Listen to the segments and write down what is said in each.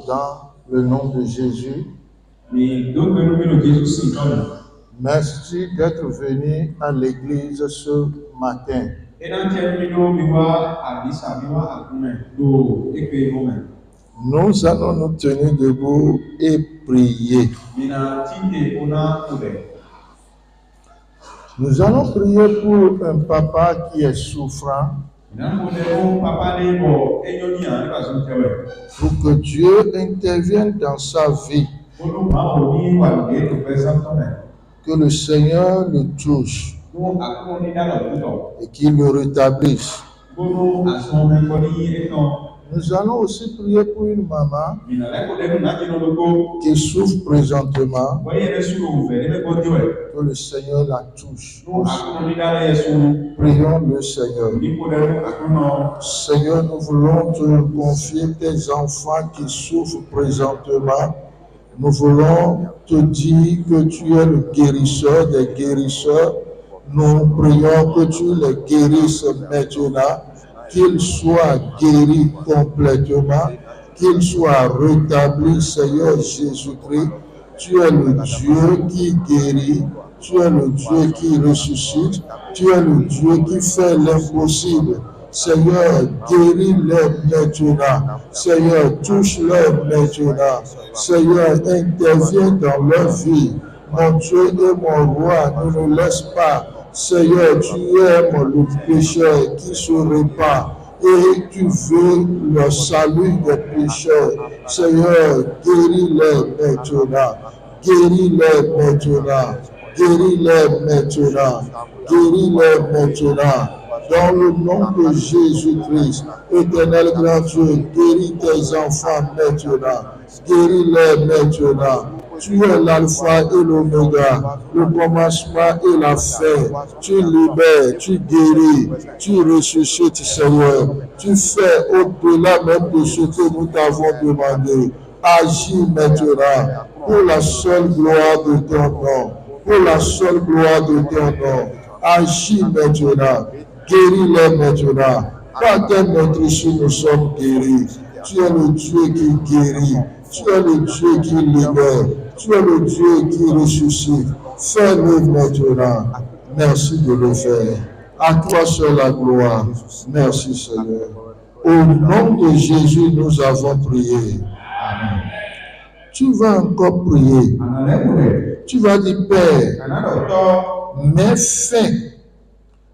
Dans le nom de Jésus, merci d'être venu à l'église ce matin. Nous allons nous tenir debout et prier. Nous allons prier pour un papa qui est souffrant, pour que Dieu intervienne dans sa vie, que le Seigneur le touche et qu'il le rétablisse. Nous allons aussi prier pour une maman qui souffre présentement, que le Seigneur la touche. Prions le Seigneur. Seigneur, nous voulons te confier tes enfants qui souffrent présentement. Nous voulons te dire que tu es le guérisseur des guérisseurs. Nous prions que tu les guérisses maintenant, qu'ils soient guéris complètement, qu'ils soient rétablis, Seigneur Jésus-Christ. Tu es le Dieu qui guérit, tu es le Dieu qui ressuscite, tu es le Dieu qui fait l'impossible. Seigneur, guéris-les maintenant. Seigneur, touche-les maintenant. Seigneur, interviens dans leur vie. Mon Dieu et mon roi, ne nous laisse pas. Seigneur, tu aimes le pécheur qui se répand et tu veux le salut des pécheurs. Seigneur, guéris-les maintenant. Guéris-les maintenant. Guéris-les maintenant. Guéris-les maintenant. Dans le nom de Jésus-Christ, éternel grand Dieu, guéris tes enfants maintenant. Guéris-les maintenant. Tu es l'alpha et l'oméga, le commencement et la fin. Tu libères, tu guéris, tu ressuscites, Seigneur. Tu fais au-delà même de ce que nous t'avons demandé. Agis maintenant pour la seule gloire de ton nom. Pour la seule gloire de ton nom. Agis maintenant. Guéris-les maintenant. Par tes maîtrises, nous sommes guéris. Tu es le Dieu qui guérit. Tu es le Dieu qui libère. Tu es le Dieu qui ressuscite. Fais-le maintenant. Merci de le faire. À toi seul la gloire. Merci Seigneur. Au nom de Jésus, nous avons prié. Amen. Tu vas encore prier. Tu vas dire, Père, mets fin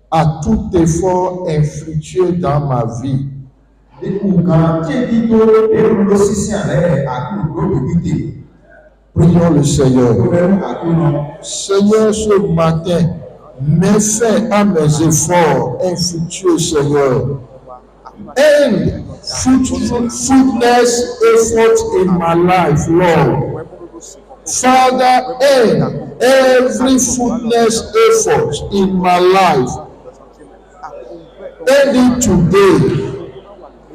à tout effort infructueux dans ma vie. Prions le Seigneur. Seigneur, ce matin, mets fin à mes efforts infructueux, Seigneur. End fruitless effort in my life, Lord. Father, end every fruitless effort in my life. End it today.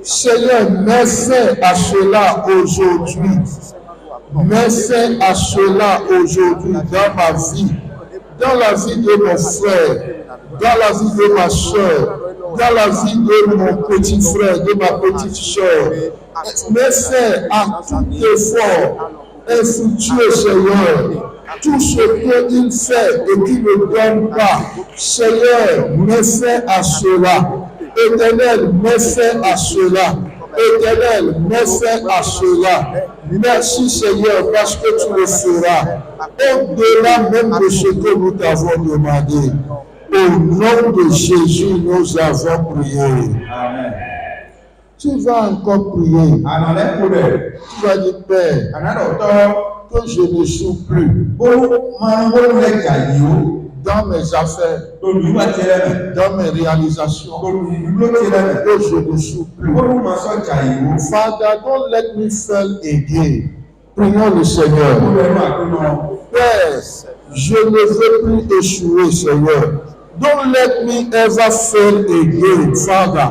Seigneur, mets fin à cela aujourd'hui. Mets fin à cela aujourd'hui dans ma vie, dans la vie de mon frère, dans la vie de ma soeur, dans la vie de mon petit frère, de ma petite soeur. Mets fin à tout effort infructueux, Seigneur. Tout ce qu'il fait et qu'il ne donne pas, Seigneur, mets fin à cela. Éternel, mets fin à cela. Éternel, mets fin à cela. Merci Seigneur parce que tu le feras au-delà même de ce que nous t'avons demandé. Au nom de Jésus, nous avons prié. Amen. Tu vas encore prier. Tu vas dire, Père, que je ne joue plus dans mes affaires, dans mes réalisations, que je ne joue plus. Father, don't let me fail again. Prions le Seigneur. Père, je ne veux plus échouer, Seigneur. Don't let me ever fail again, Father.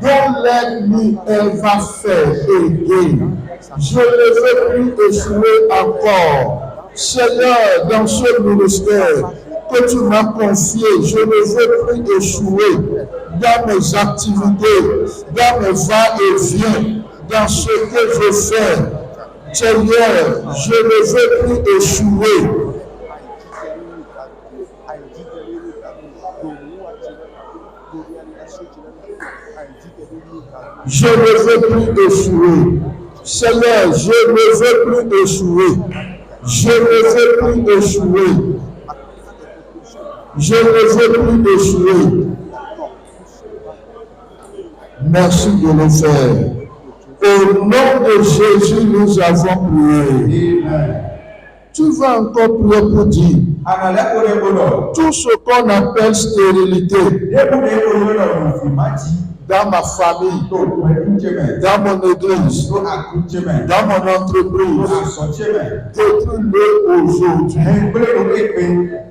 Don't let me ever fail again. Je ne veux plus échouer encore. Seigneur, dans ce ministère que tu m'as confié, je ne veux plus échouer dans mes activités, dans mes va-et-vient, dans ce que je fais. Seigneur, je ne veux plus échouer. Je ne veux plus échouer. Seigneur, je ne veux plus échouer. Je ne veux plus échouer. Je ne veux plus échouer. Merci de le faire. Au nom de Jésus, nous avons prié. Tu vas encore prier pour dire tout ce qu'on appelle stérilité dans ma famille, dans mon église, dans mon entreprise, détruis-le aujourd'hui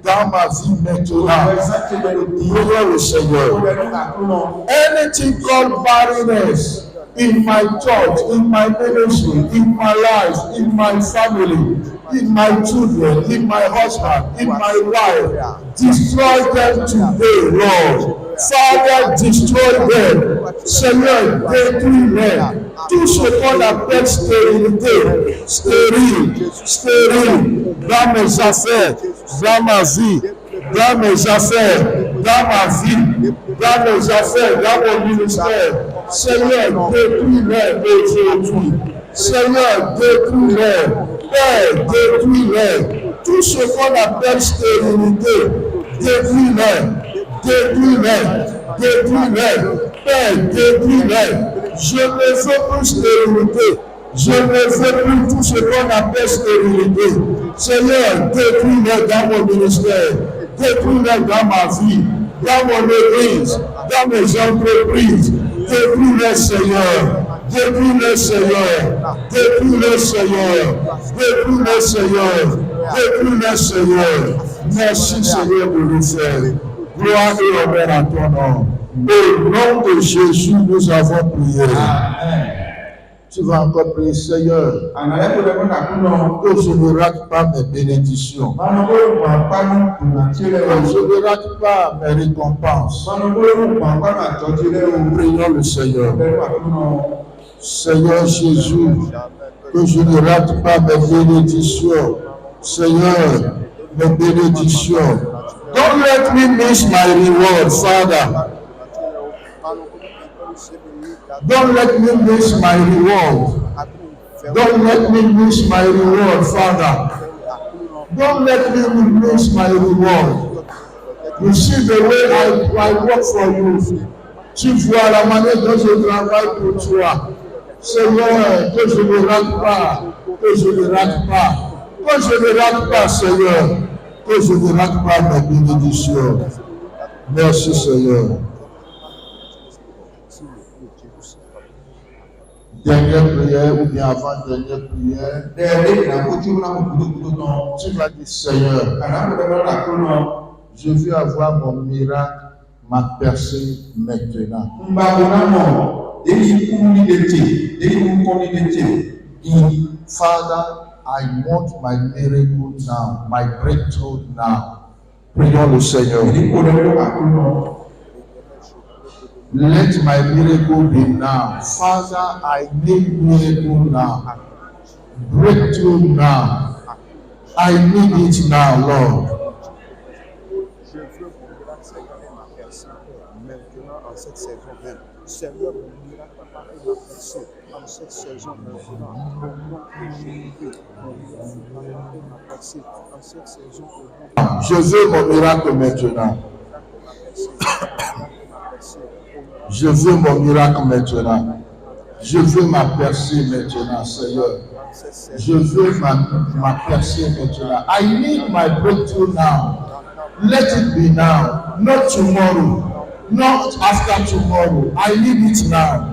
dans ma vie maintenant. Prions le Seigneur. Anything called barrenness in my church, in my ministry, in my life, in my family, in my children, in my husband, in my wife, destroy them today, Lord. Father, destroy them. Seigneur, détruis-les. Tout ce qu'on appelle stérilité, stérile, dans mes affaires, dans ma vie, dans mes affaires, dans ma vie, dans mes affaires, dans mon ministère. Seigneur, détruis-les aujourd'hui. Seigneur, détruis-les. Père, détruis-les. Tout ce qu'on appelle stérilité, détruis-les. Détruis-les. Détruis-les. Père, détruis-les. Je ne veux plus stérilité. Je ne veux plus tout ce qu'on appelle stérilité. Seigneur, détruis-les dans mon ministère. Détruis-les dans ma vie, dans mon église, dans mes entreprises. Détruis-les, Seigneur. Détruis-les, Seigneur. Détruis-les, Seigneur. Détruis-les, Seigneur. Détruis-les, Seigneur. Merci, Seigneur, de le faire. Gloire et honneur à ton nom. Au nom de Jésus, nous avons prié. Amen. Tu vas encore prier, Seigneur, que je ne rate pas mes bénédictions, que je ne rate pas mes récompenses. Prions le Seigneur. Seigneur Jésus, que je ne rate pas mes bénédictions. Seigneur, mes bénédictions. Don't let me miss my reward, Father. Don't let me miss my reward. Don't let me miss my reward, Father. Don't let me miss my reward. You see the way I work for you. Tu vois la manière dont je travaille pour toi. Seigneur, que je ne rate pas, que je ne rate pas, que je ne rate pas, Seigneur, que je ne rate pas ma bénédiction. Merci, Seigneur. Dernière prière ou bien avant-dernière prière, tu vas dire, Seigneur, je veux avoir mon miracle, ma percée maintenant. Father, I want my miracle now, my breakthrough now. Prions le Seigneur. Let my miracle be now. Father, I need miracle now. Breakthrough now. I need it now, Lord. Je veux mon miracle séparer ma personne maintenant en cette saison même. Seigneur, mon miracle séparer ma personne en cette saison maintenant. Au nom de Jésus, mon miracle séparer ma personne en cette saison maintenant. Je veux mon miracle maintenant. Je veux mon miracle maintenant. Je veux ma percée maintenant, Seigneur. Je veux ma percée maintenant. I need my breakthrough now. Let it be now, not tomorrow, not after tomorrow. I need it now.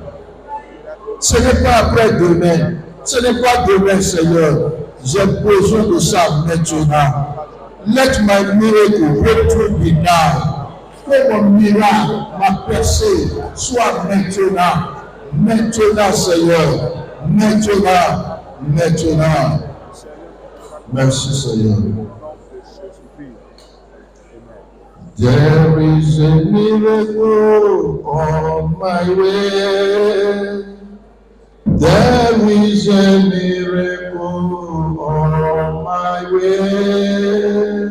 Ce n'est pas après demain. Ce n'est pas demain, Seigneur. J'ai besoin de ça maintenant. Let my miracle breakthrough be now. Que mon miracle, ma percée, soit maintenant. Maintenant, Seigneur. Maintenant. Maintenant. Merci, Seigneur. There is a miracle on my way. There is a miracle way.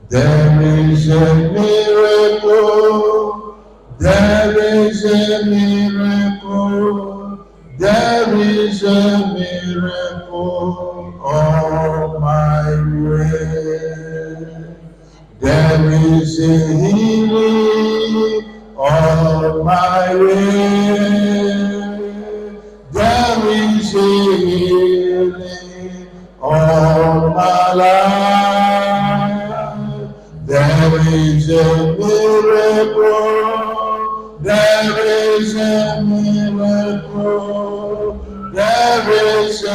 There is a miracle. There is a miracle. There is a miracle on my way. There is a healing on my way. There is a healing on my life. There is a miracle. There is a miracle. There is a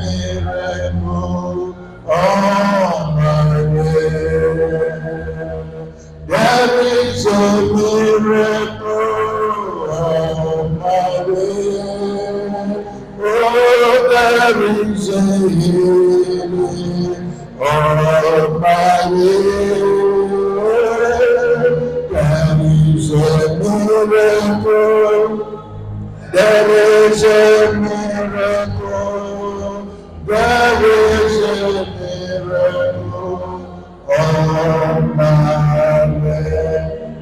miracle on my way. There is a miracle on my way. Oh, there is a healing on my way. There is a miracle. There is a miracle. There is a miracle on my way.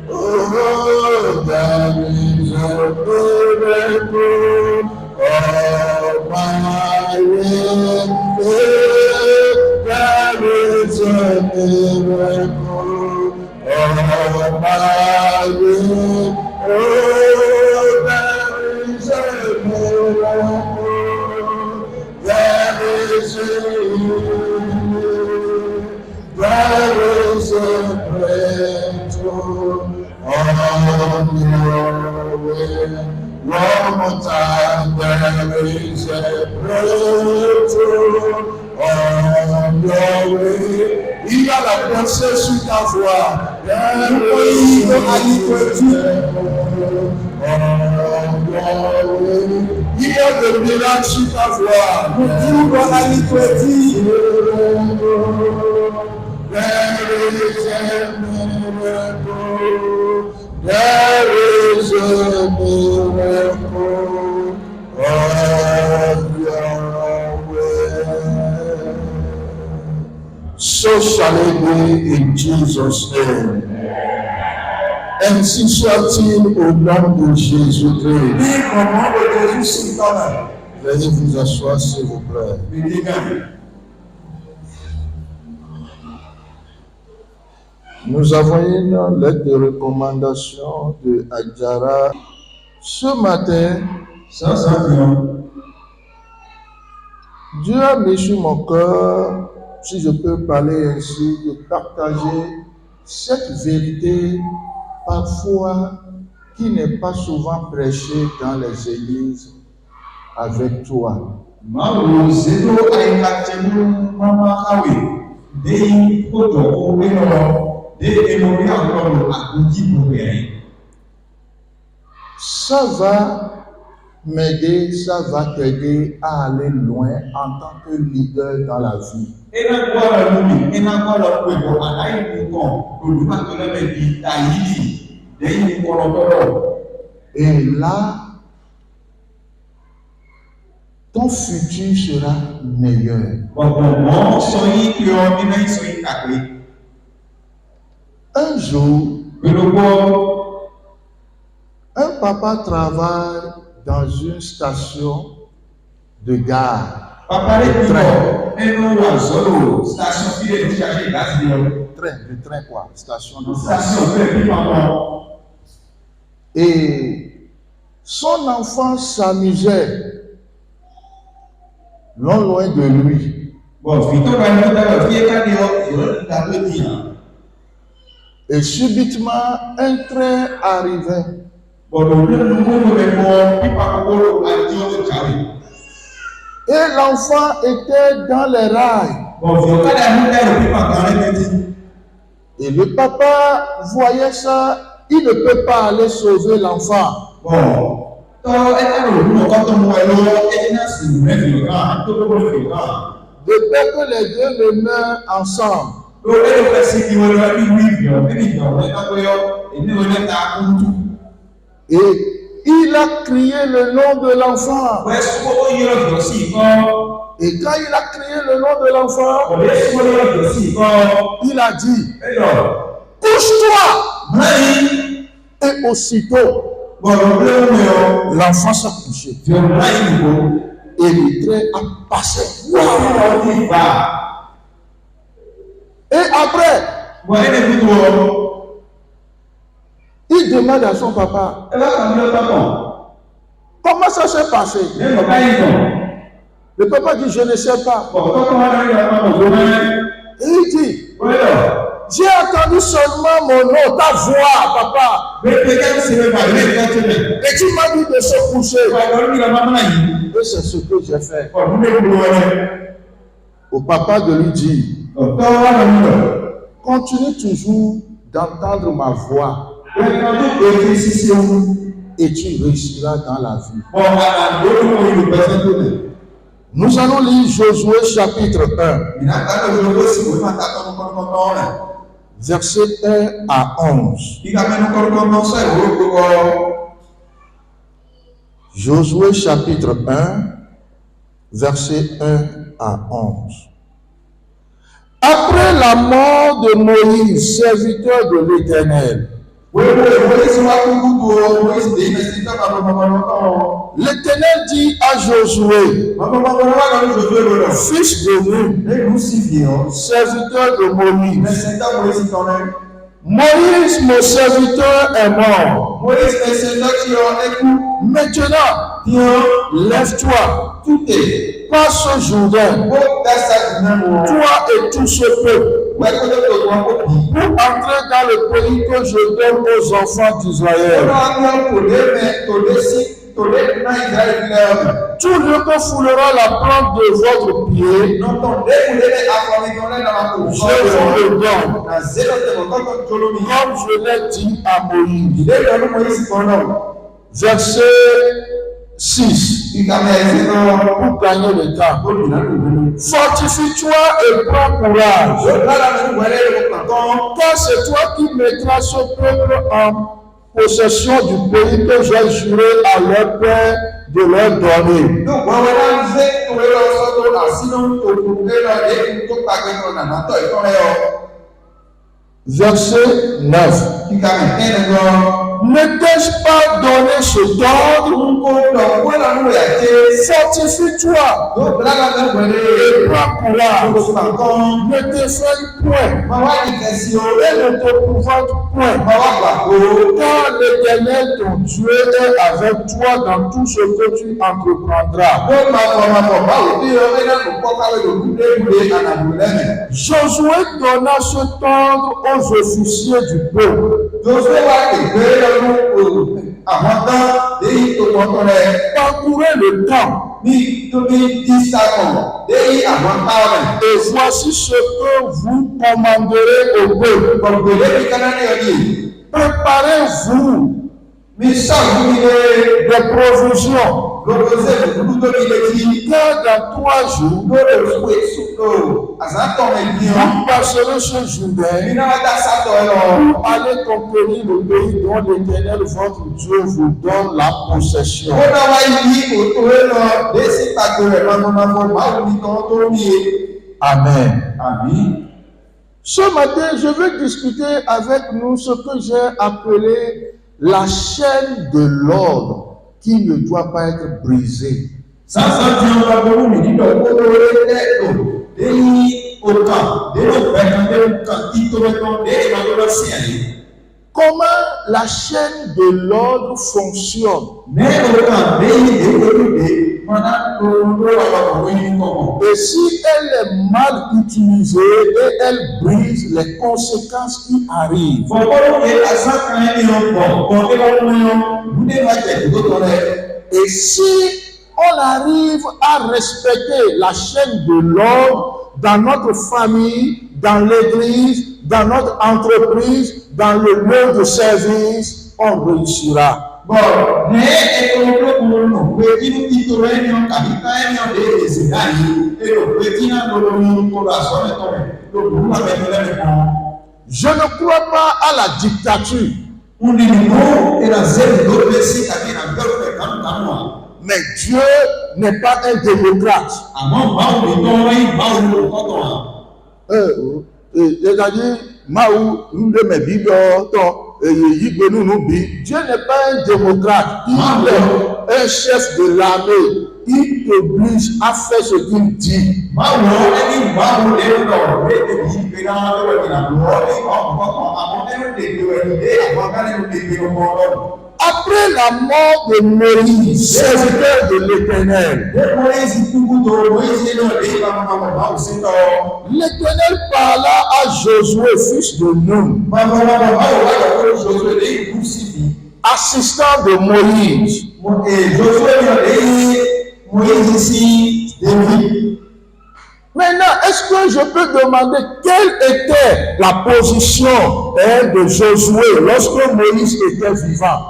Oh, there is a miracle on my way. There is a miracle on my way. Oh, there is a miracle. There is a healing. There is a breakthrough on your way. One more time, there is a breakthrough on your way. Il a la pensée sur ta voix. There is a breakthrough on your way. Il y a des miracles sur ta voix. There is a miracle. There is a miracle on your way. So shall it be in Jesus' name. Ainsi soit-il au nom de Jésus-Christ. Veuillez vous asseoir, s'il vous plaît. Nous avons une lettre de recommandation de Adjara. Ce matin, Dieu a mis sur mon cœur, si je peux parler ainsi, de partager cette vérité parfois qui n'est pas souvent prêchée dans les églises avec toi. Ça va m'aider, ça va t'aider à aller loin en tant que leader dans la vie. Et là, ton futur sera meilleur. Un jour, un papa travaille dans une station de gare. De train quoi, station de gare. Et son enfant s'amusait non loin de lui. Et subitement, un train arrivait. Et l'enfant était dans les rails. Et le papa voyait ça, il ne peut pas aller sauver l'enfant. De peur que les deux ne meurent ensemble. Et il a crié le nom de l'enfant. Et quand il a crié le nom de l'enfant, il a dit, couche-toi. Et aussitôt, l'enfant s'est couché. Et le trait a passé. Et après, il demande à son papa, comment ça s'est passé? Le papa dit, je ne sais pas. Et il dit, j'ai entendu seulement mon nom, ta voix, papa. Et tu m'as dit de se coucher. Et c'est ce que j'ai fait. Au papa de lui dire, continue toujours d'entendre ma voix. Et tu réussiras dans la vie. Nous allons lire Josué chapitre 1. Verset 1 à 11. Josué chapitre 1, verset 1 à 11. Après la mort de Moïse, serviteur de l'Éternel, l'Éternel dit à Josué, fils de Nun, serviteur de Moïse, Moïse, mon serviteur, est mort. Maintenant, lève-toi, passe au Jourdain, toi et tout ce peuple, pour entrer dans le pays que je donne aux enfants d'Israël. Tout lieu que foulera la plante de votre pied, je vous le donne, comme je l'ai dit à Moïse. Verset 6. Pour gagner le temps. Fortifie-toi et prends courage. Car c'est toi qui mettras ce peuple en possession du pays que j'ai juré à leur père de leur donner. Verset 9. Ne t'ai-je pas donné ce ordre? Fortifie-toi et prends courage. Ne t'effraie point et ne te épouvante point, car l'Éternel ton Dieu est avec toi dans tout ce que tu entreprendras. Josué donna cet ordre aux officiers du peuple. Parcourez le camp. Et voici ce que vous commanderez au peuple. Préparez-vous des provisions. Car dans 3 jours, vous passerez ce Jourdain pour aller conquérir le pays dont l'Éternel votre Dieu vous donne la possession. Amen. Ce matin, je veux discuter avec nous ce que j'ai appelé la chaîne de l'ordre qui ne doit pas être brisée. Comment la chaîne de l'ordre fonctionne? Et si elle est mal utilisée et elle brise, les conséquences qui arrivent. Et si on arrive à respecter la chaîne de l'ordre dans notre famille, dans l'église, dans notre entreprise, dans le lieu de service, on réussira. Je ne crois pas à la dictature. Mais Dieu n'est pas un démocrate. C'est-à-dire, Dieu n'est pas un démocrate. Il est un chef de l'armée. Il t'oblige à faire ce qu'il dit. Après la mort de Moïse, serviteur de l'Éternel, l'Éternel parla à Josué, fils de Nun, assistant de Moïse. Maintenant, est-ce que je peux demander quelle était la position de Josué lorsque Moïse était vivant?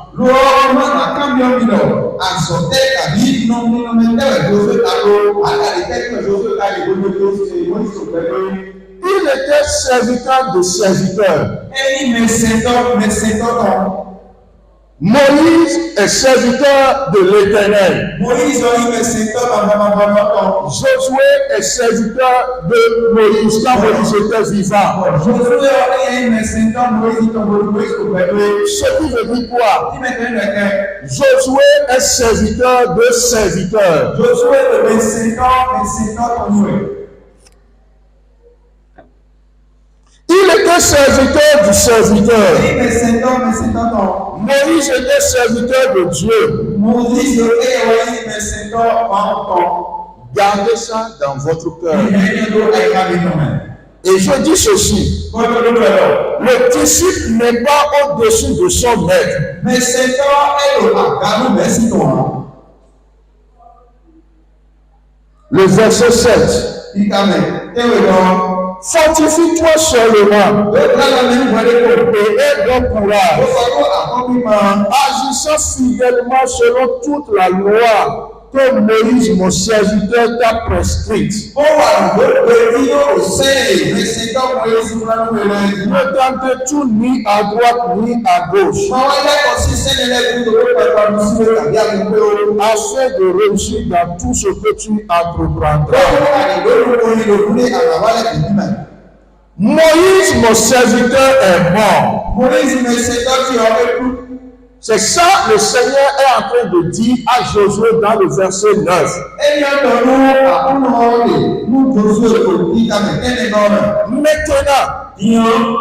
Il était serviteur de serviteurs. Moïse est serviteur de l'Éternel. Josué est serviteur de Moïse quand Moïse était vivant. Ce qui veut dire quoi? Josué est serviteur de serviteurs. Il était serviteur du serviteur. Moïse était serviteur de Dieu. Gardez ça dans votre cœur. Et je dis ceci. Le disciple n'est pas au-dessus de son maître. Le verset 7. Fortifie-toi seulement et aie bon courage, agissant fidèlement selon toute la loi que Moïse, mon serviteur, t'a prescrite. Ne tente-tu ni à droite ni à gauche, afin de réussir dans tout ce que tu entreprendras. Moïse, mon serviteur, est mort. C'est ça le Seigneur est en train de dire à Josué dans le verset 9. Maintenant,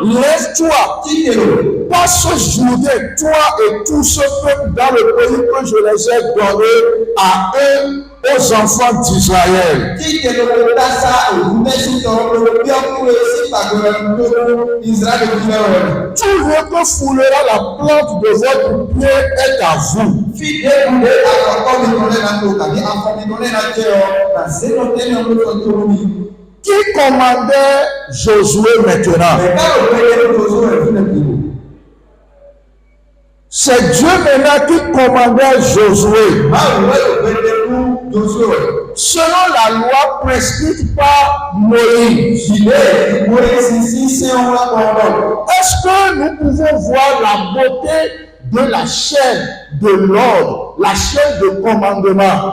lève-toi, passe Jourdain, toi et tout ce peuple dans le pays que je les ai donnés à eux, aux enfants d'Israël. Tout le que foulera la plante de votre pied est à vous. Qui commandait Josué maintenant? C'est Dieu maintenant qui commandait Josué. Selon la loi prescrite par Moïse. Est-ce que nous pouvons voir la beauté de la chaîne de l'ordre, la chaîne de commandement?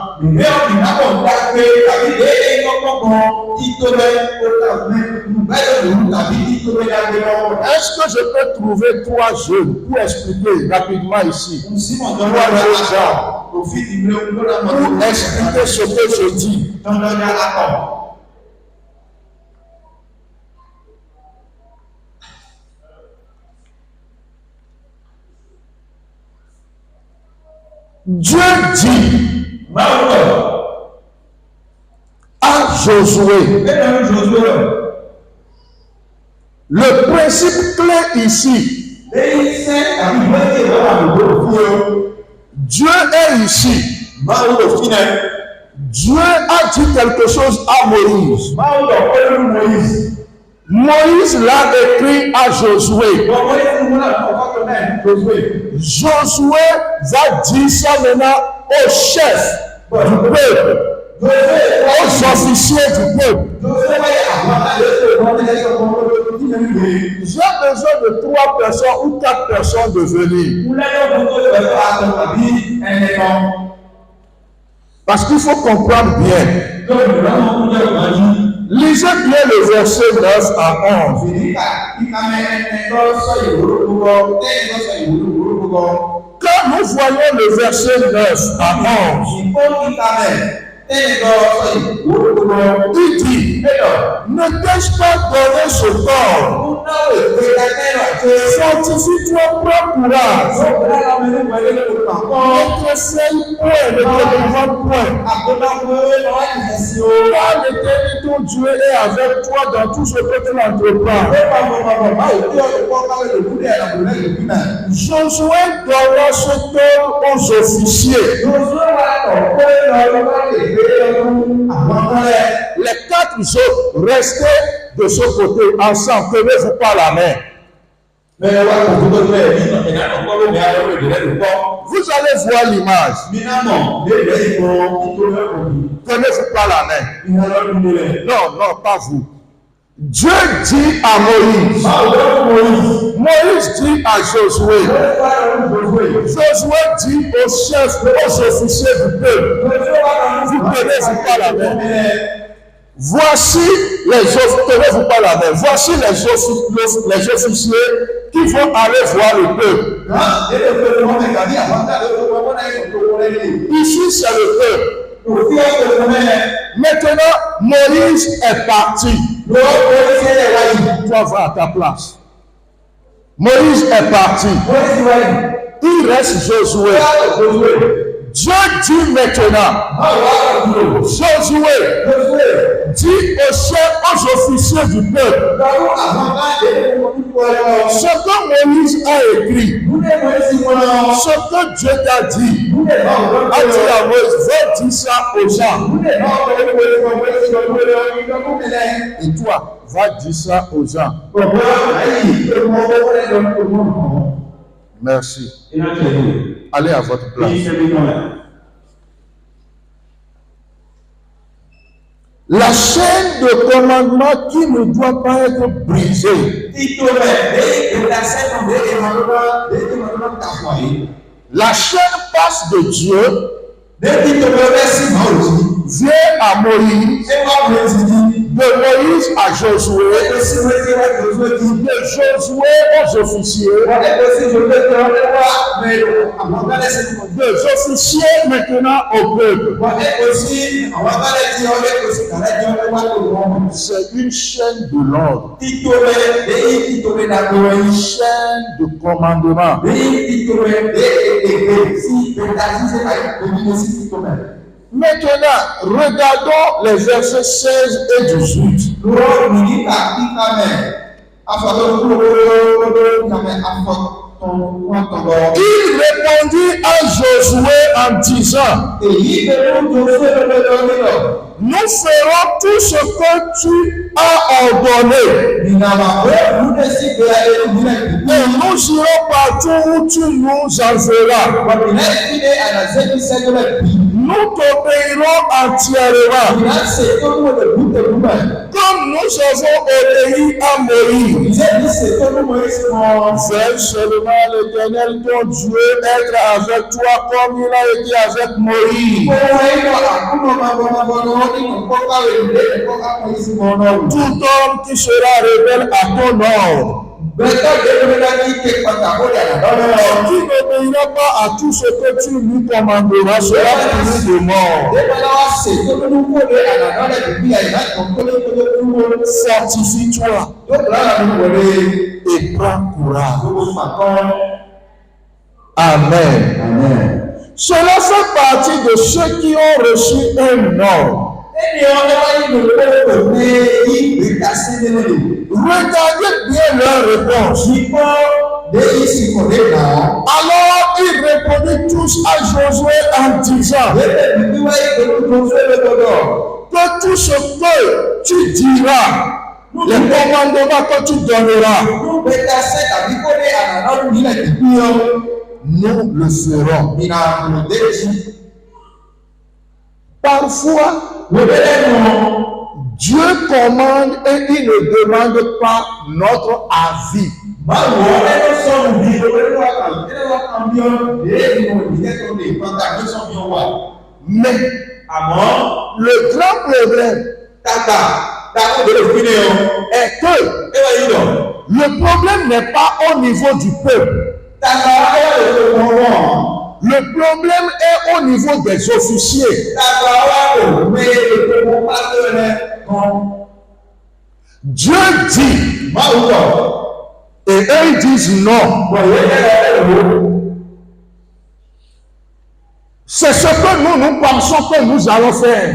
Est-ce que je peux trouver 3 jeunes pour expliquer rapidement ici? 3 jeunes gens pour expliquer ce que je dis. Dieu dit à Josué, le principe clé ici, Dieu est ici. Dieu a dit quelque chose à Moïse. Moïse l'a écrit à Josué. Josué va dire ça maintenant aux chefs du peuple, aux officiers du peuple. J'ai besoin de 3 personnes ou 4 personnes de venir. Parce qu'il faut comprendre bien. Lisez bien le verset 9 à 11. Quand nous voyons le verset 9 à 11, il dit, ne t'ai-je pas donné ce corps? Fortifie-toi, prends courage. Ne tressaille point, ne te demande point. Car l'Éternel ton Dieu est avec toi dans tout ce que tu entreprends. Josué donna ce corps aux officiers. Les 4 autres restaient de ce côté ensemble. Tenez-vous par la main. Vous allez voir l'image. Tenez-vous par la main. Non, pas vous. Dieu dit à Moïse. Moïse dit à Josué. Josué dit aux chefs, aux officiers du peuple. Vous tenez-vous par la main. Voici les officiers qui vont aller voir le peuple. Ici, c'est le peuple. Maintenant, Moïse est parti. Toi, va à ta place. Moïse est parti. Il reste Josué. Dieu dit maintenant, Josué dit aux chefs, aux officiers du peuple, ce que Moïse a écrit, ce que Dieu t'a dit, a dit à Moïse, va dire ça aux gens. Et toi, va dire ça aux gens. Merci. Allez à votre place. La chaîne de commandement qui ne doit pas être brisée. La chaîne passe de Dieu vient à Moïse, de Moïse à Josué, de Josué aux officiers, des officiers maintenant au peuple. C'est une chaîne de l'ordre, une chaîne de commandement. Maintenant, regardons les versets 16 et 18. Il répondit à Josué en disant, nous ferons tout ce que tu as ordonné. Et nous irons partout où tu nous enverras. Nous t'obéirons entièrement. Comme nous avons obéi à Moïse. Fais seulement l'Éternel ton Dieu être avec toi comme il a été avec Moïse. Tout homme qui sera rebelle à ton ordre, qui n'obéira pas à tout ce que tu lui commanderas sera puni de mort. Fortifie-toi et prends courage. Amen. Cela fait partie de ceux qui ont reçu un ordre. Regardez bien leur réponse. Alors ils répondaient tous à Josué en disant que tout ce que tu diras, les commandements que tu donneras, nous le ferons. Parfois, Dieu commande et il ne demande pas notre avis. Mais Le grand problème est que le problème n'est pas au niveau du peuple. Le problème est au niveau des officiers. Dieu dit, et eux ils disent non. C'est ce que nous pensons que nous allons faire.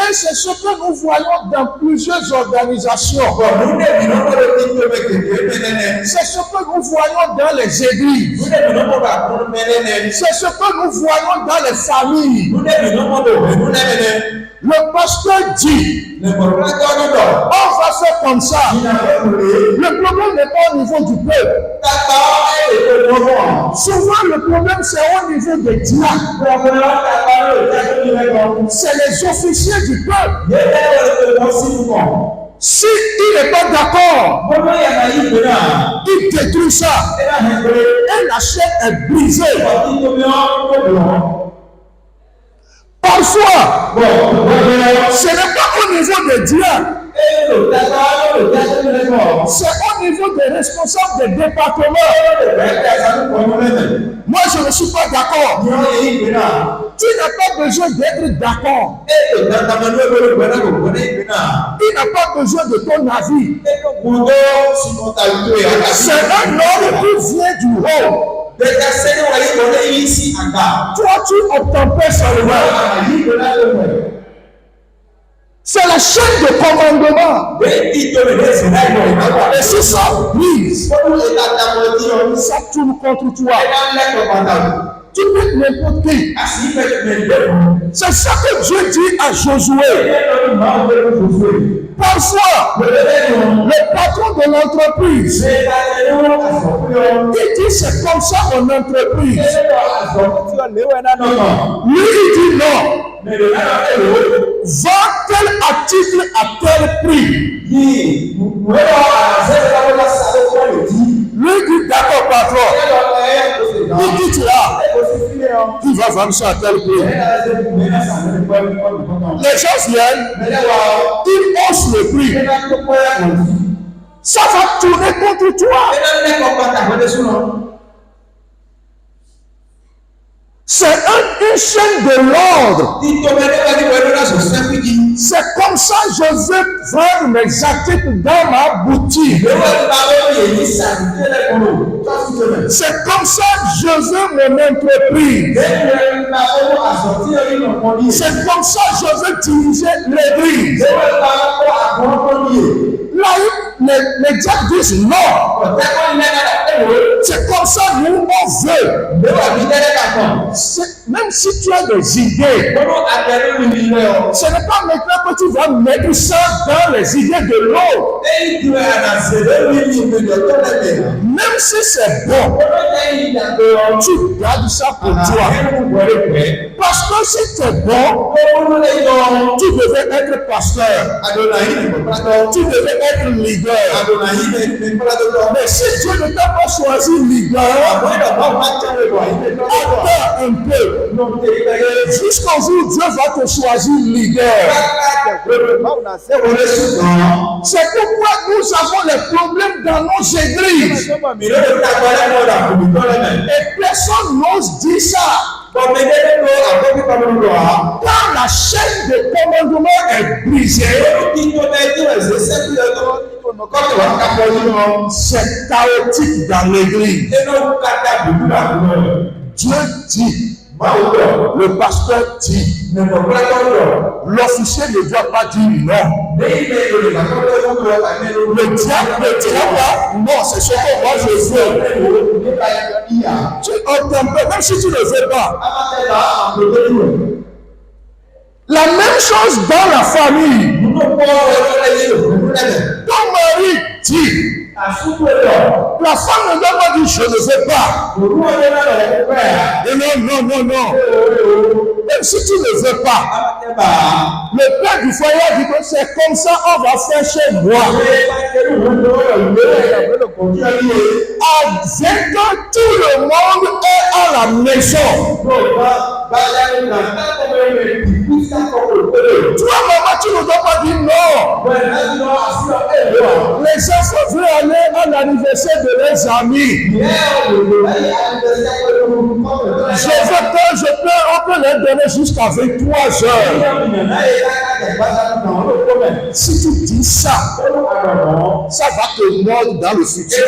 Et c'est ce que nous voyons dans plusieurs organisations. C'est ce que nous voyons dans les églises. C'est ce que nous voyons dans les familles. Le pasteur dit, on va faire comme ça. Le problème n'est pas au niveau du peuple. Souvent le problème c'est au niveau des diacres. C'est les officiers du peuple. Si il n'est pas d'accord, il détruit ça. Et la chaîne est brisée. Parfois, ce n'est pas au niveau des diacres. C'est au niveau des responsables des départements. Moi, je ne suis pas d'accord. Tu n'as pas besoin d'être d'accord. Il n'a pas besoin de ton avis. C'est un ordre qui vient du haut. Toi, tu obtempères seulement. C'est la chaîne de commandement. Et si ça brise, ça tourne contre toi. Tu peux n'importe qui. C'est ça que Dieu dit à Josué. Parfois, le patron de l'entreprise, il dit c'est comme ça mon entreprise. Lui, il dit non. Vends tel article à tel prix. Lui dit d'accord patron. Il dit là, il va vendre ça à tel prix. Les gens viennent, ils haussent le prix. Ça va tourner contre toi. C'est une chaîne de l'ordre. C'est comme ça que je veux vendre mes articles dans ma boutique. C'est comme ça que je veux mon entreprise. C'est comme ça que je veux diriger l'église. Là, les diables disent non. C'est comme ça que nous on veut. Même si tu as des idées, ce n'est pas maintenant que tu vas mettre ça dans les idées de l'autre. Même si c'est bon, tu gardes ça pour toi. Parce que si c'est bon, tu devais être pasteur. Tu devais être leader. Mais si Dieu ne t'a pas choisi leader, attends un peu. Jusqu'au jour Dieu va te choisir leader. C'est pourquoi nous avons les problèmes dans nos églises. Et personne n'ose dire ça. Quand la chaîne de commandement est brisée, c'est chaotique dans l'église. Dieu dit, le pasteur dit, l'officier ne doit pas dire non. Le diable ne dira pas non, c'est ce que moi je veux. Tu obtempères, même si tu ne veux pas. La même chose dans la famille. Ton mari dit, la femme ne doit pas dire je ne veux pas. Et non. Même si tu ne veux pas, le père du foyer dit que c'est comme ça on va faire chez moi. Avec tout le monde est à la maison. Toi, maman, tu ne dois pas dire non. Les enfants veulent aller à l'anniversaire de leurs amis. Je veux que on peut leur donner jusqu'à 23 heures. Si tu dis ça, ça va te mordre dans le futur.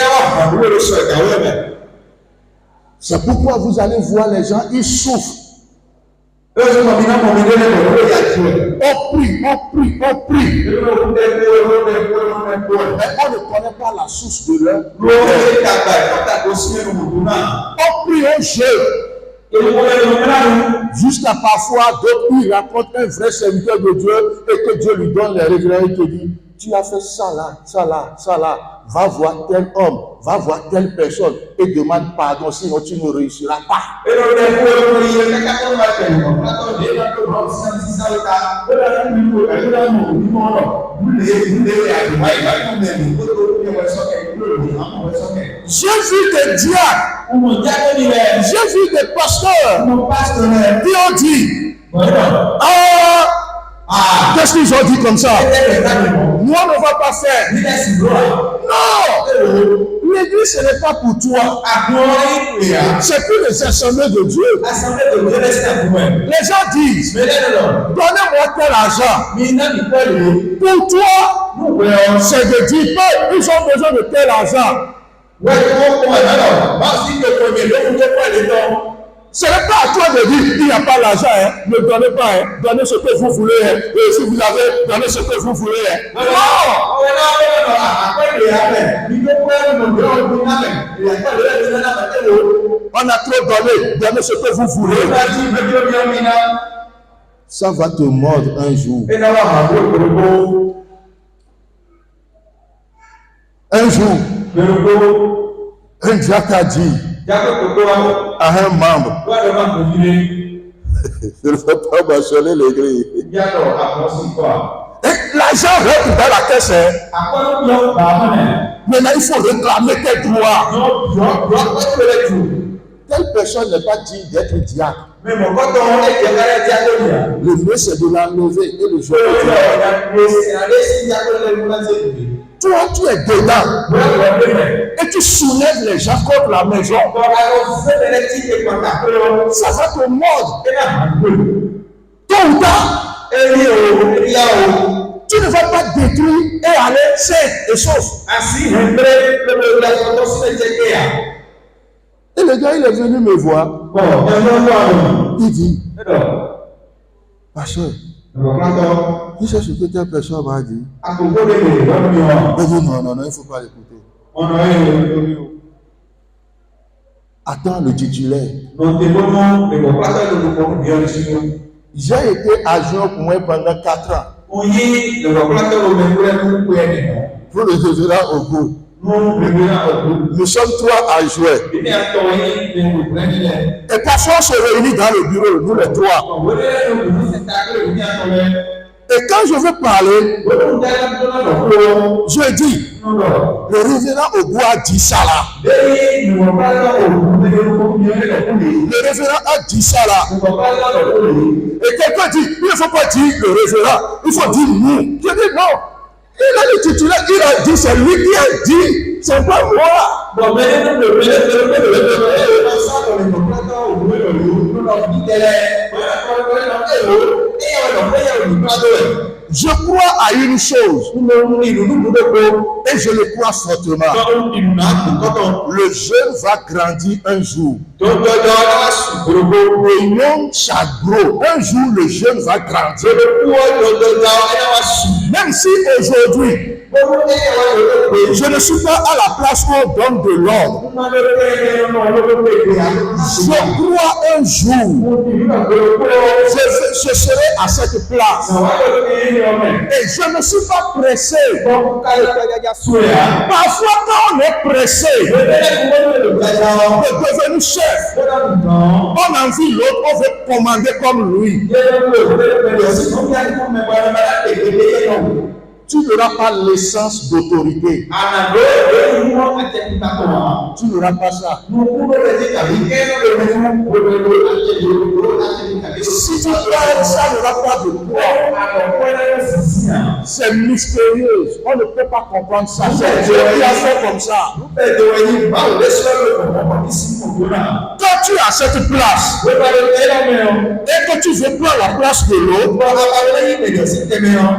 C'est pourquoi vous allez voir les gens, ils souffrent. On prie. Mais on ne connaît pas la source de leur. On prie, on jeûne. Jusqu'à parfois, d'autres, ils racontent un vrai serviteur de Dieu et que Dieu lui donne les révélations. Il te dit, tu as fait ça là, ça là, ça là. Va voir tel homme, va voir telle personne et demande pardon, sinon tu ne réussiras pas. J'ai vu des diacres, j'ai vu des pasteurs qui ont dit, qu'est-ce qu'ils ont dit comme ça? Nous, on ne va pas faire. Non! L'église, ce n'est pas pour toi. C'est pour les assemblées de Dieu. Les gens disent, donnez-moi tel argent. Pour toi, c'est de dire, ils ont besoin de tel argent. Ce n'est pas à toi de dire, il n'y a pas l'argent, ne donnez pas, donnez ce que vous voulez, et si vous avez, donnez ce que vous voulez. Non! On a trop donné, donnez ce que vous voulez. Ça va te mordre un jour. Un jour, un diacre a dit à un membre, je ne veux pas mentionner l'église. L'argent rentre dans la caisse. Maintenant, il faut réclamer tes droits. Telle personne n'est pas digne d'être diacre. Le mieux, c'est de l'enlever et le jeter. Toi, tu es dedans et tu soulèves les gens contre la maison. Ça va te mordre. Tôt ou tard, tu ne vas pas détruire et aller sain et sauf. Et le gars, il est venu me voir. Il dit, pasteur, tu sais ce que telle personne m'a dit? Il dit, non, il ne faut pas l'écouter. Attends le titulaire. J'ai été adjoint pour moi pendant 4 ans. Pour le révérend Ogo. Nous sommes 3 adjoints. Et parfois on se réunit dans le bureau, nous les 3. Et quand je veux parler, je dis, le révérend Ogo a dit ça là. Le révérend a dit ça là. Et quelqu'un dit, il ne faut pas dire le révérend, il faut dire nous. Je dis non. Il a le titulaire, il a dit, c'est lui qui a dit, c'est pas moi. Je crois à une chose et je le crois fortement. Le jeune va grandir un jour. Le nom Chagro, un jour le jeune va grandir. Même si aujourd'hui, je ne suis pas à la place où on donne de l'ordre. Je crois un jour, je serai à cette place. Et je ne suis pas pressé. Parfois, quand on est pressé de devenir chef, on envie l'autre, on veut commander comme lui. tu n'auras pas l'essence d'autorité. Tu n'auras pas ça. Si tu parles, ça n'aura pas de poids. C'est mystérieux. On ne peut pas comprendre ça. C'est Dieu qui a fait comme ça. Quand tu as cette place et que tu veux prendre la place de l'autre,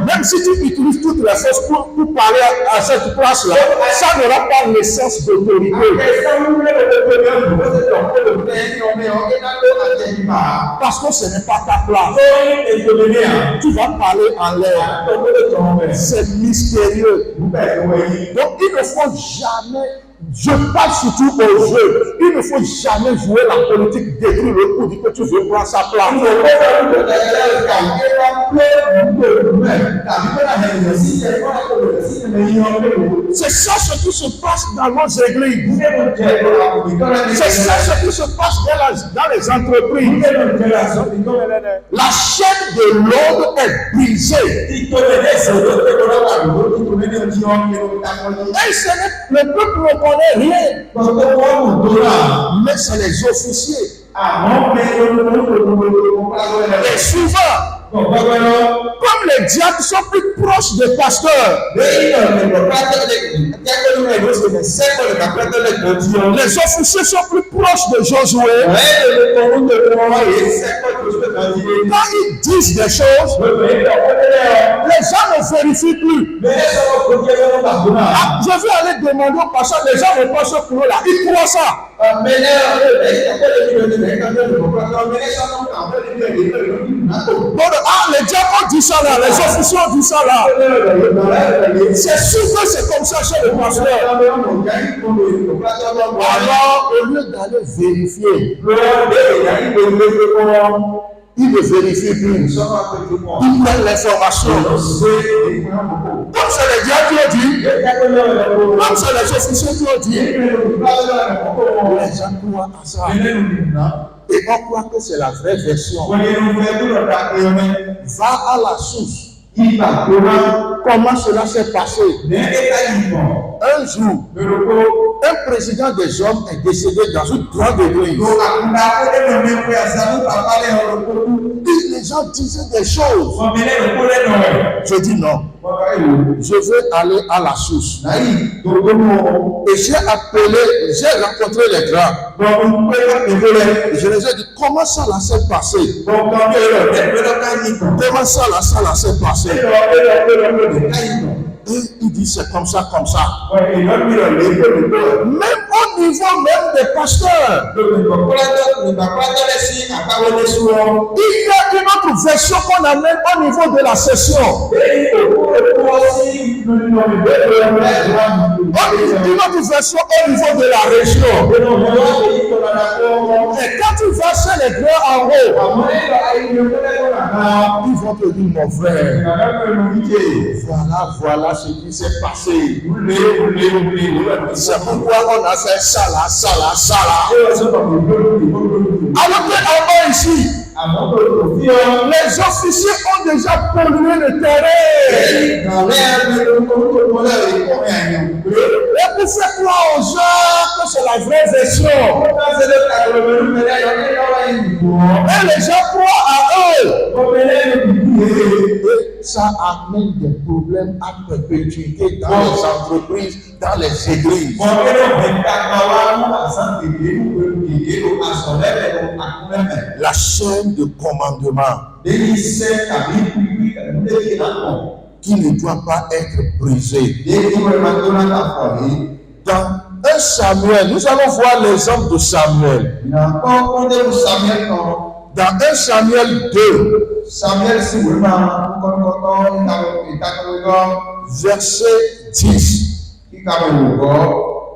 même si tu utilises toutes les forces pour parler à cette place-là, ça n'aura pas l'essence d'autorité. Parce que ce n'est pas ta place. Tu vas parler en l'air. C'est mystérieux. Donc il ne faut jamais, je parle surtout aux jeux, il ne faut jamais jouer la politique détruire le pour dire que tu veux prendre sa place. C'est ça ce qui se passe dans nos églises. C'est ça ce qui se passe dans les entreprises. La chaîne de l'ordre est brisée. Et le peuple ne connaît rien. Mais c'est les officiers. Et souvent, comme les diacres sont plus proches des pasteurs, les officiers sont plus proches de Josué. Quand ils disent des choses, les gens ne vérifient plus. Je vais aller demander au pasteur, les gens ne pensent plus là. Ils croient ça. Les diacres ont dit ça là, les officiers ont dit ça là. C'est sûr que c'est comme ça chez le pasteur. Alors, au lieu d'aller vérifier, il ne vérifie plus. Il met l'information. Comme c'est les diacres qui ont dit, comme c'est les officiers qui ont dit, les gens croient à ça. Et on croit que c'est la vraie version. Va à la source. Comment cela s'est passé? Un jour, un président des hommes est décédé dans une grande église. Et les gens disaient des choses. Je dis non. Je veux aller à la source. Et j'ai rencontré les grands. Je les ai dit, comment ça là s'est passé? Comment ça là s'est passé? Et il dit c'est comme ça, comme ça. Même au niveau même des pasteurs, il y a une autre version qu'on amène au niveau de la session. Une autre version au niveau de la région. Et quand tu vas chez les grands en haut, ils vont te dire mon frère, voilà ce qui s'est passé. C'est pourquoi on a fait ça là. Alors qu'en bas ici, les officiers ont déjà pollué le terrain. Et pour faire croire aux gens que c'est la vraie version. Et les gens croient à eux. Et ça amène des problèmes à perpétuité dans les entreprises, dans les églises. La chaîne de commandement qui ne doit pas être brisée. Dans 1 Samuel, nous allons voir l'exemple de Samuel. Dans 1 Samuel 2, verset 10.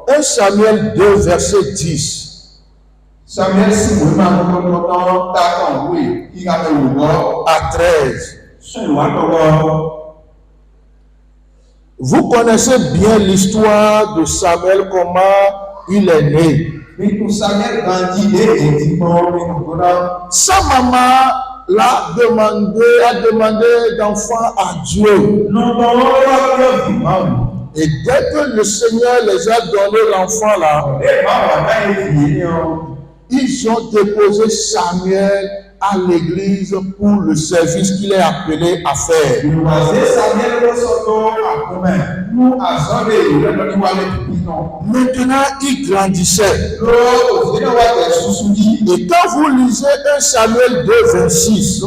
1 Samuel 2, verset 10. À 13. Vous connaissez bien l'histoire de Samuel, comment il est né. Sa maman a demandé d'enfants à Dieu. Et dès que le Seigneur les a donné l'enfant là, ils ont déposé Samuel à l'église pour le service qu'il est appelé à faire. Maintenant, il grandissait. Et quand vous lisez 1 Samuel 2, 26,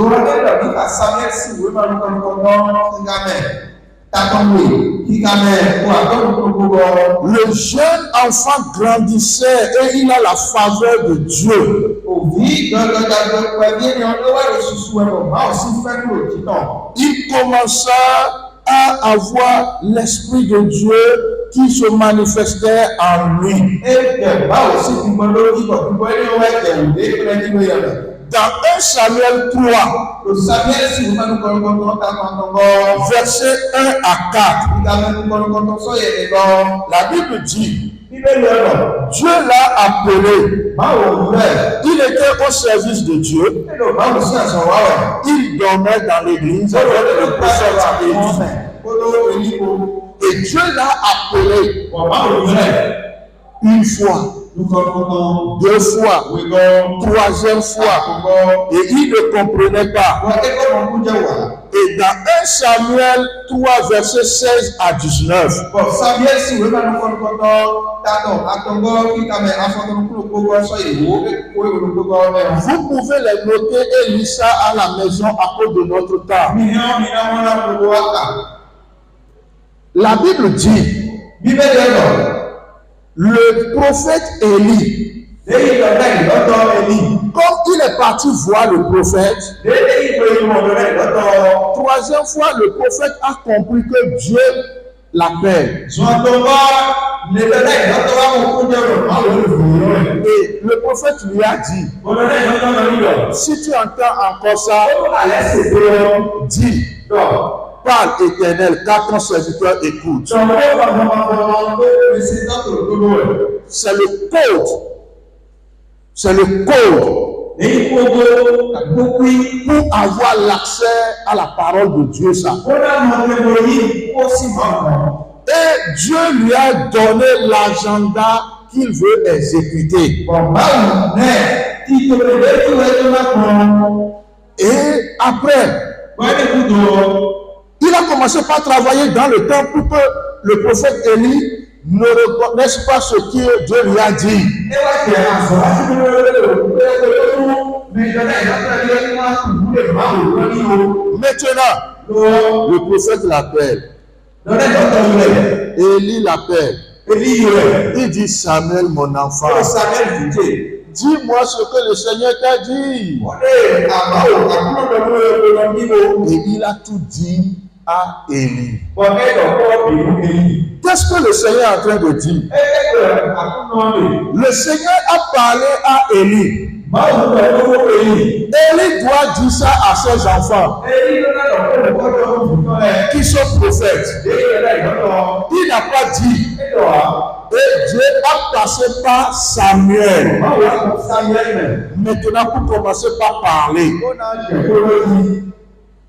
le jeune enfant grandissait et il a la faveur de Dieu. Il commença à avoir l'Esprit de Dieu qui se manifestait en lui. Dans 1 Samuel 3, versets 1 à 4, la Bible dit, Dieu l'a appelé. Il était au service de Dieu. Il dormait dans l'église avec le prophète Élie. Et Dieu l'a appelé une fois, 2 fois, 3e fois, et il ne comprenait pas. Et dans 1 Samuel 3, versets 16 à 19, vous pouvez les noter et lire ça à la maison à cause de notre temps. La Bible dit, le prophète Élie, comme il est parti voir le prophète, 3e fois, le prophète a compris que Dieu l'appelle. Et le prophète lui a dit, si tu entends encore ça, dis, parle Éternel, car ton serviteur écoute. C'est le code. C'est le code pour avoir l'accès à la parole de Dieu. Ça. Et Dieu lui a donné l'agenda qu'il veut exécuter. Et après, il a commencé par travailler dans le temps pour que le prophète Élie ne reconnaisse pas ce que Dieu lui a dit. Maintenant, le prophète l'appelle. Élie l'appelle. Il dit, Samuel, mon enfant, dis-moi ce que le Seigneur t'a dit. Et il a tout dit à Élie. Qu'est-ce que le Seigneur est en train de dire? Le Seigneur a parlé à Élie. Élie doit dire ça à ses enfants qui sont prophètes. Il n'a pas dit. Et Dieu a passé par Samuel. Maintenant, pour commencer par parler.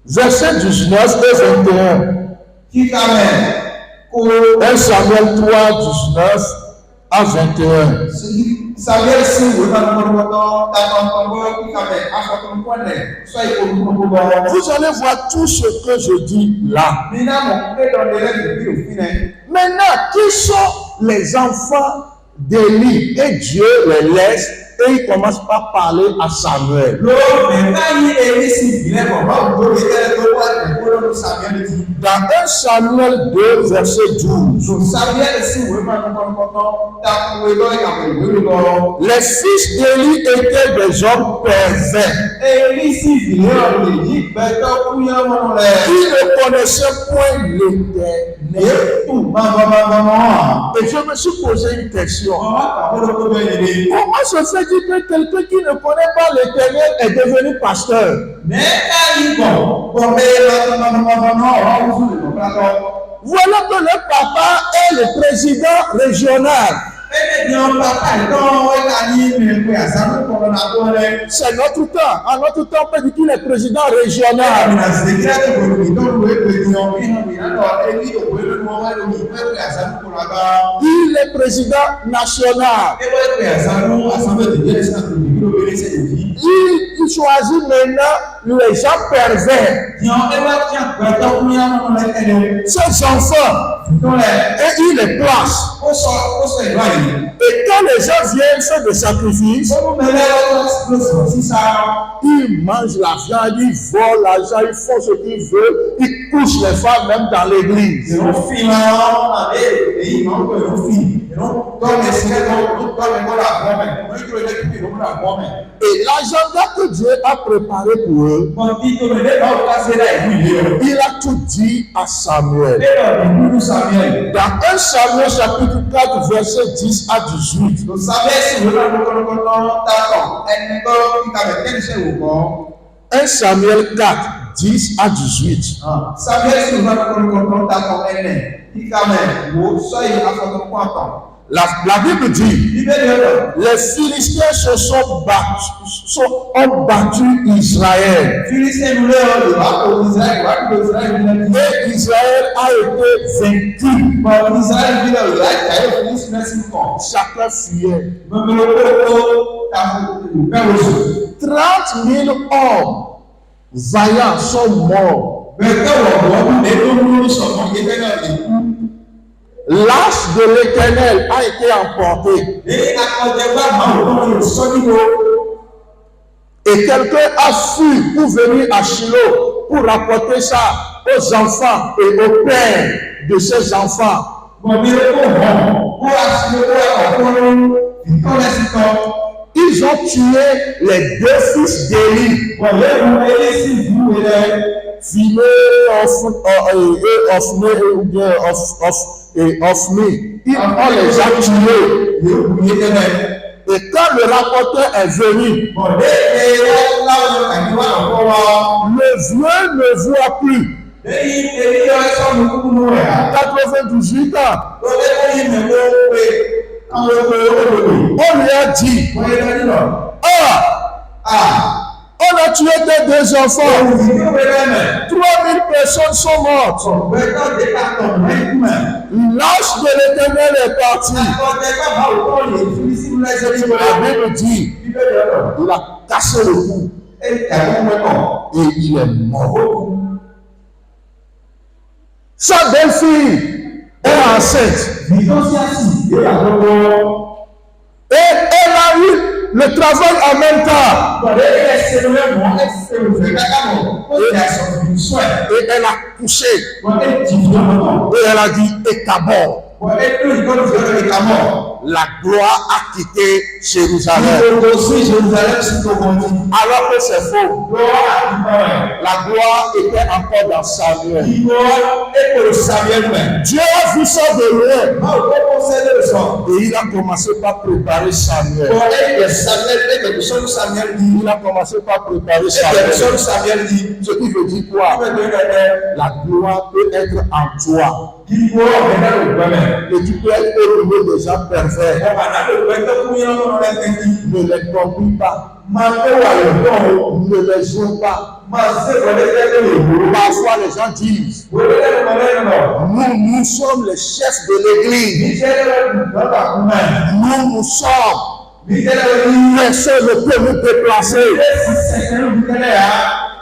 Verset 19 et 21. 1 Samuel 3, 19 à 21. Vous allez voir tout ce que je dis là. Maintenant, qui sont les enfants d'Élie? Et Dieu les laisse et il commence par parler à Samuel. Dans 1 Samuel 2, verset 12. Les fils d'Élie étaient des hommes pervers. Ils ne connaissaient point l'Éternel. Et je me suis posé une question. Comment se fait-il que quelqu'un qui ne connaît pas l'Éternel est devenu pasteur? Voilà que le papa est le président régional. C'est notre temps. À notre temps, on peut dire qu'il est président régional. Il est président national. Il choisit maintenant les gens pervers. Ces enfants, et il les place. Et quand les gens viennent faire des sacrifices, ils mangent la viande, ils volent l'argent, ils font ce qu'ils veulent, ils couchent les femmes même dans l'église. Et l'agenda que Dieu a préparé pour eux, il a tout dit à Samuel. Dans 1 Samuel chapitre 4 verset 10 à 18. 1 Samuel 4, 10 à 18. La Bible dit, les Philistins ont battu Israël. Et Israël a été vaincu. Chacun fuyait. 30 000 hommes vaillants sont morts. L'arche de l'Éternel a été emportée. Et quelqu'un a fui pour venir à Shiloh pour rapporter ça aux enfants et aux pères de ces enfants. Ils ont tué les 2 fils d'Élie. Phiné et Ophni. Ils ont les a tués. Et quand le rapporteur est venu, le vieux ne voit plus. 98 ans. On lui a dit, on a tué tes 2 enfants. 3000 personnes sont mortes. L'arche de l'Éternel est partie. La Bible dit, il a cassé le cou et il est mort. Sa belle-fille est enceinte. Et elle a eu le travail en même temps. Et elle a couché. Et elle a dit, Étabor. La gloire a quitté Jérusalem. Alors que c'est faux. La gloire était encore dans Samuel. Dieu a vu ça de loin. Et il a commencé par préparer Samuel. Il a commencé par préparer Samuel. Ce qui veut dire quoi? La gloire peut être en toi. Et tu peux être au milieu des gens pervers. Ne les conduis pas. Ne les joue pas. Parfois les gens disent, nous sommes les chefs de l'église. Nous sommes. Personne ne peut nous déplacer.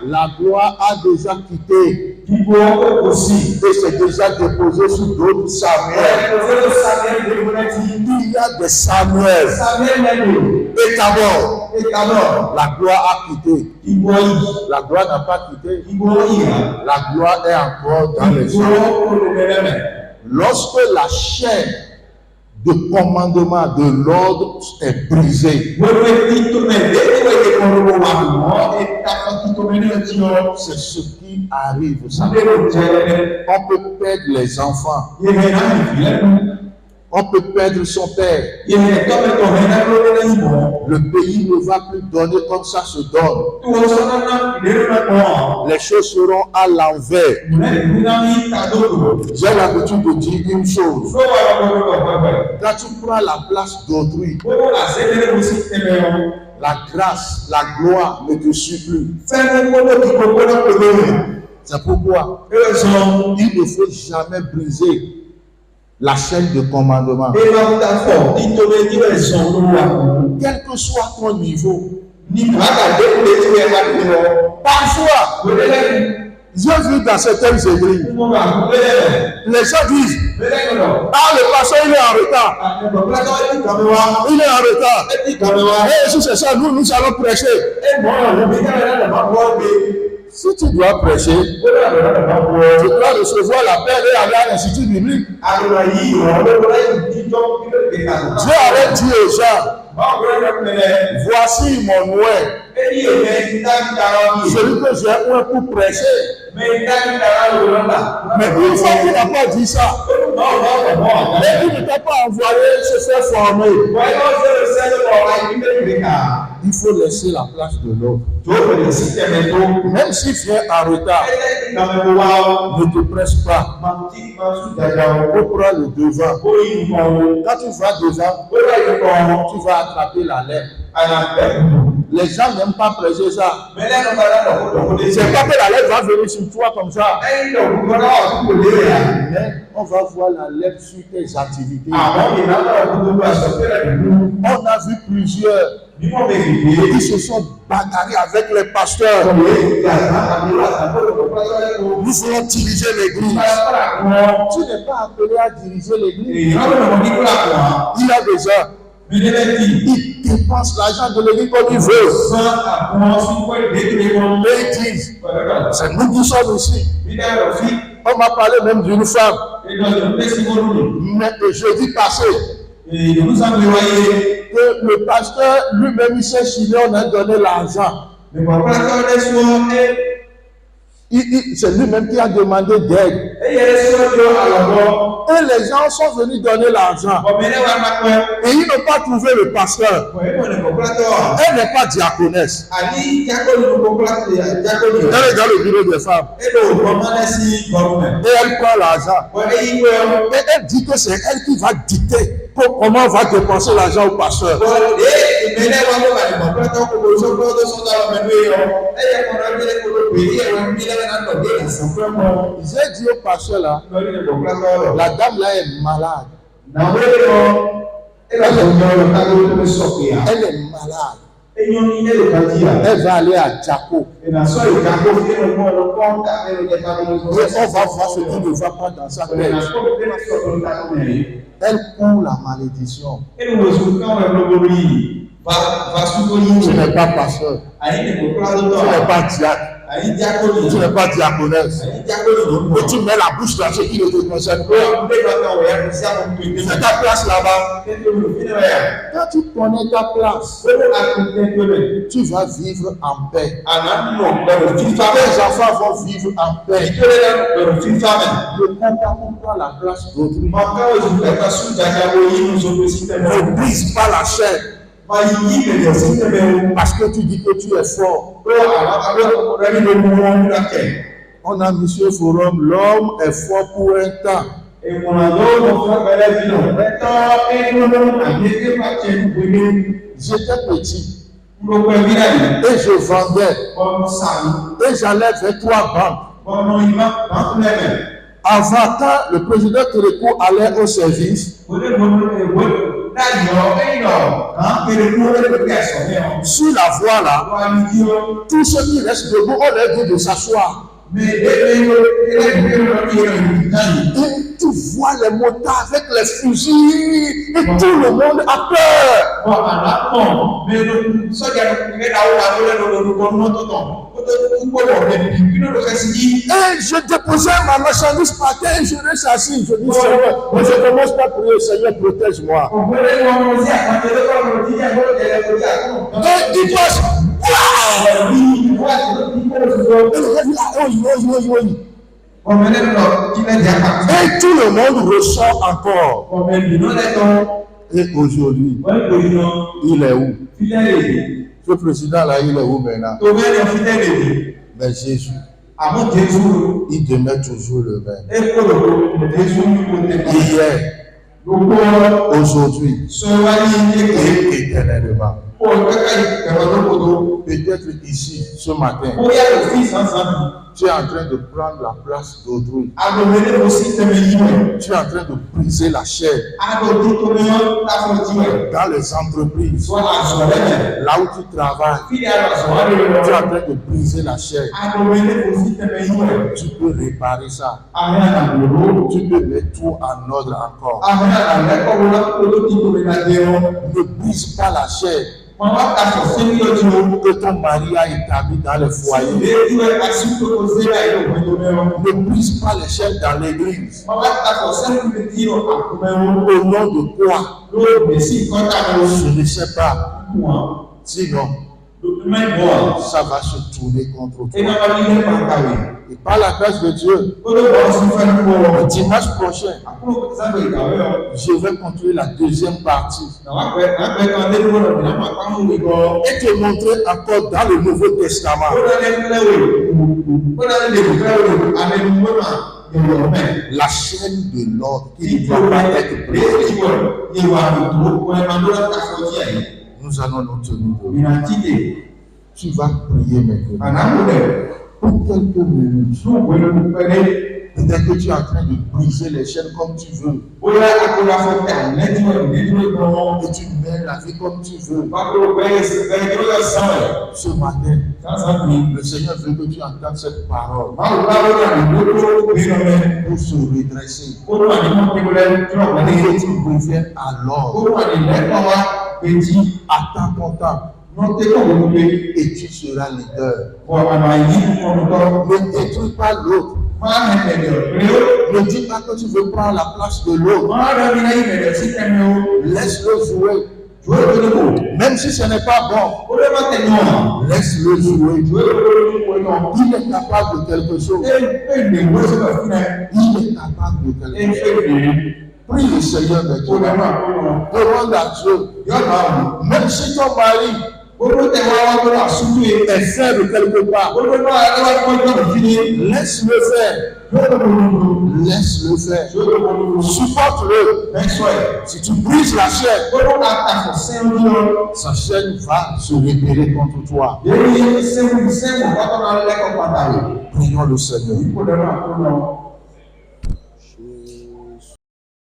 La gloire a déjà quitté. Et c'est déjà déposé sur d'autres Samuel. Il y a des Samuel. Et d'abord, la gloire a quitté. La gloire n'a pas quitté. La gloire est encore dans les cieux. Lorsque la chaîne de commandement de l'ordre est brisée, c'est ce qui arrive. On peut perdre les enfants. On peut perdre son père. Le pays ne va plus donner comme ça se donne. Les choses seront à l'envers. J'ai l'habitude de dire une chose. Quand tu prends la place d'autrui, la grâce, la gloire ne te suit plus. C'est pourquoi il ne faut jamais briser la chaîne de commandement. Quel que soit ton niveau. Parfois, j'ai vu dans certaines églises, les gens disent, ah, le pasteur il est en retard. Il est en retard. Et si c'est ça, nous allons prêcher. Si tu dois prêcher, tu dois recevoir la paix et aller à l'institut biblique. Dieu avait dit aux gens, voici mon ouai, celui que j'ai oué pour prêcher. Mais une fois qu'il n'a pas dit ça, mais il ne t'a pas envoyé se faire former. Il faut laisser la place de l'autre. Même s'il vient en retard, ne te presse pas. Pour prendre le devant. Quand tu vas devant, tu vas attraper la lèvre. Les gens n'aiment pas prêcher ça. C'est pas que la lèvre va venir sur toi comme ça. Mais on va voir la lèvre sur tes activités. On a vu plusieurs qui se sont bagarrés avec les pasteurs. Nous voulons diriger l'église. Tu n'es pas appelé à diriger l'église. Il a besoin. Il dépense l'argent de l'église comme il veut. Mais ils disent, c'est nous qui sommes ici. On m'a parlé même d'une femme. Mais le jeudi passé, que le pasteur lui-même il s'est signé, on a donné l'argent. C'est lui-même qui a demandé d'aide. Et les gens sont venus donner l'argent. Et ils n'ont pas trouvé le pasteur. Elle n'est pas diaconesse. Elle est dans le bureau des femmes. Et elle prend l'argent. Et elle dit que c'est elle qui va dicter comment on va dépenser l'argent au pasteur. J'ai dit au pasteur là, la dame là est malade. Elle est malade. Elle va aller à Djako. Et on va voir ce qu'il ne va pas dans sa tête. Elle court la malédiction. Tu n'es pas pasteur. Tu n'es pas diacre. Tu n'es pas diaconesse. Et tu mets la bouche dans ce qui ne te concerne pas. C'est ta place là-bas. Quand tu connais ta place, tu vas vivre en paix. Tes enfants vont vivre en paix. Ne prends pas pourquoi la place d'autrui. Ne brise pas la chaîne. Parce que tu dis que tu es fort. On a Monsieur Forum, l'homme est fort pour un temps. J'étais petit. Et je vendais. Et j'allais vers 3 banques. Avant, quand le président Kérékou allait au service, sur la voie là, tous ceux qui restent debout, on leur dit de s'asseoir. Et tu vois les motards avec les fusils et tout le monde a peur. Et je déposais ma marchandise par terre et je reste assis. Je dis Seigneur, je commence pas à prier, Seigneur, protège-moi. Et il passe. Et tout le monde ressent encore. Et aujourd'hui, il est où? Ce président là, il est où maintenant? Mais Jésus, il demeure toujours le même. Hier, aujourd'hui et éternellement. Peut-être ici, ce matin, tu es en train de prendre la place d'autrui. Tu es en train de briser la chaîne dans les entreprises, là où tu travailles. Tu es en train de briser la chaîne. Tu peux réparer ça. Tu peux mettre tout en ordre encore. Ne brise pas la chaîne que ton mari a établi dans le foyer. Ne brise pas les chaînes dans l'église. Au nom de quoi? Je ne sais pas. Sinon, ça va se tourner contre toi. Et par la grâce de Dieu, le dimanche prochain, je vais continuer la deuxième partie et te montrer encore dans le Nouveau Testament la chaîne de l'ordre qui ne doit pas être brisée. Nous allons nous tenir. Tu vas prier maintenant. Pour quelques minutes. Peut-être que tu es en train de briser les chaînes comme tu veux. Et tu mènes la vie comme tu veux. Ce matin, le Seigneur veut que tu entendes cette parole pour se redresser. Et que tu reviennes à l'ordre. Attends ton temps. Et tu seras leader. Ne détruis pas l'autre. Ne dis pas que tu veux prendre la place de l'autre. Laisse-le jouer. Même si ce n'est pas bon, laisse-le jouer. Il est capable de quelque chose. Il est capable de quelque chose. Prie le Seigneur de Dieu. Demande à Dieu. Même si ton mari est faible quelque part, laisse-le faire. Laisse-le faire. Supporte-le. Si tu brises la chaîne, sa chaîne va se révéler contre toi. Prions le Seigneur.